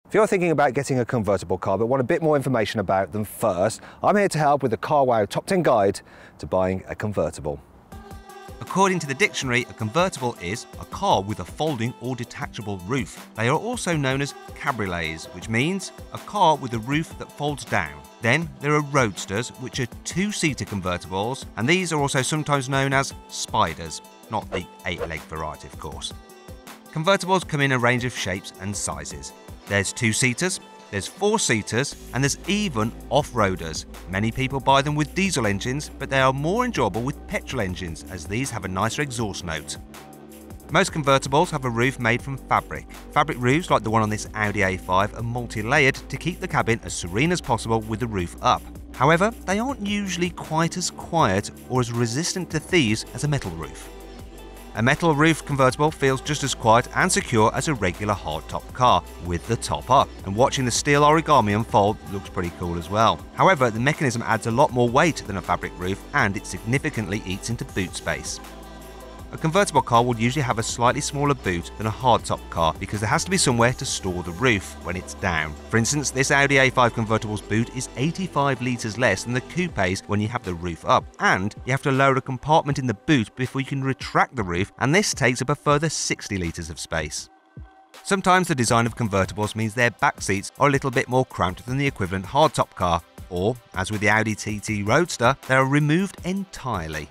If you're thinking about getting a convertible car but want a bit more information about them first, I'm here to help with the CarWow Top 10 Guide to buying a convertible. According to the dictionary, a convertible is a car with a folding or detachable roof. They are also known as cabriolets, which means a car with a roof that folds down. Then there are roadsters, which are two-seater convertibles, and these are also sometimes known as spiders, not the 8-leg variety, of course. Convertibles come in a range of shapes and sizes. There's two-seaters, there's four-seaters, and there's even off-roaders. Many people buy them with diesel engines, but they are more enjoyable with petrol engines, as these have a nicer exhaust note. Most convertibles have a roof made from fabric. Fabric roofs like the one on this Audi A5 are multi-layered to keep the cabin as serene as possible with the roof up. However, they aren't usually quite as quiet or as resistant to thieves as a metal roof. A metal roof convertible feels just as quiet and secure as a regular hardtop car with the top up, and watching the steel origami unfold looks pretty cool as well. However, the mechanism adds a lot more weight than a fabric roof, and it significantly eats into boot space. A convertible car will usually have a slightly smaller boot than a hardtop car because there has to be somewhere to store the roof when it's down. For instance, this Audi A5 convertible's boot is 85 litres less than the coupes when you have the roof up, and you have to lower a compartment in the boot before you can retract the roof, and this takes up a further 60 litres of space. Sometimes the design of convertibles means their back seats are a little bit more cramped than the equivalent hardtop car, or, as with the Audi TT Roadster, they are removed entirely.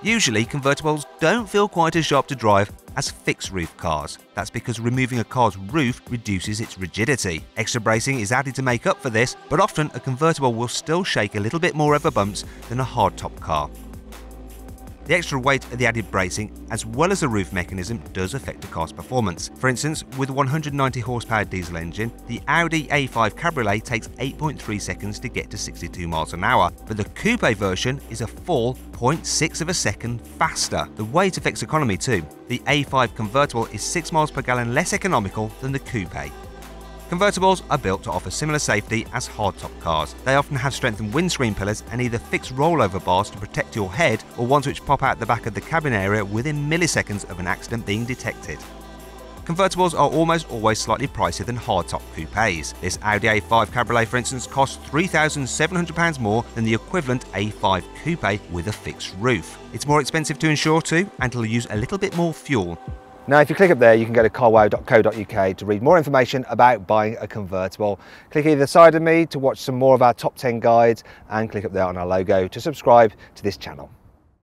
Usually, convertibles don't feel quite as sharp to drive as fixed roof cars. That's because removing a car's roof reduces its rigidity. Extra bracing is added to make up for this, but often a convertible will still shake a little bit more over bumps than a hardtop car. The extra weight of the added bracing, as well as the roof mechanism, does affect a car's performance. For instance, with a 190 horsepower diesel engine, the Audi A5 Cabriolet takes 8.3 seconds to get to 62 miles an hour, but the coupe version is a full 0.6 of a second faster. The weight affects economy too. The A5 convertible is 6 miles per gallon less economical than the coupe. Convertibles are built to offer similar safety as hardtop cars. They often have strengthened windscreen pillars and either fixed rollover bars to protect your head or ones which pop out the back of the cabin area within milliseconds of an accident being detected. Convertibles are almost always slightly pricier than hardtop coupes. This Audi A5 Cabriolet, for instance, costs £3,700 more than the equivalent A5 coupe with a fixed roof. It's more expensive to insure too, and it'll use a little bit more fuel. Now, if you click up there, you can go to carwow.co.uk to read more information about buying a convertible. Click either side of me to watch some more of our top 10 guides, and click up there on our logo to subscribe to this channel.